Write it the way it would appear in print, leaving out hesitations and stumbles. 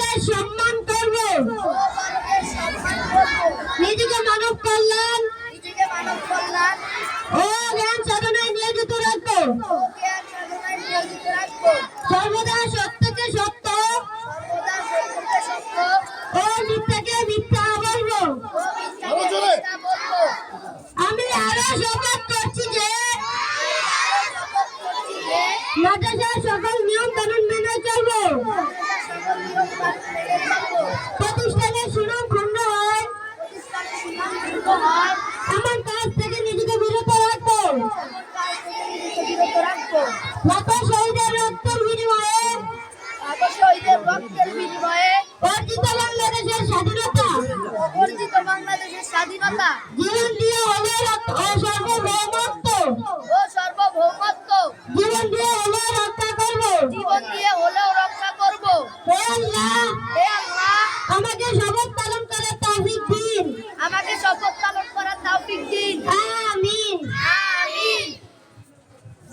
ভারতের সম্মান করব, নিজেকে মানব কল্যাণ ও জ্ঞান সাধনায় নিয়োজিত রাখবো, সর্বদা সত্যকে সত্য ও মিথ্যাকে মিথ্যা বলবো। আমি আরো শপথ করছি যে মাদ্রাসার সকল নিয়ম কানুন মেনে চলবো, প্রতিষ্ঠানের সুনাম ক্ষুণ্ণ হয় এমন কাজ থেকে নিজেকে বিরত রাখবো। লাখো শহীদের রক্তের বিনিময়ে অর্জিত বাংলাদেশের স্বাধীনতা জীবন দিয়ে হলো সার্বভৌমত্ব জীবন দিয়ে হলো রক্ষা করবো। হে আল্লাহ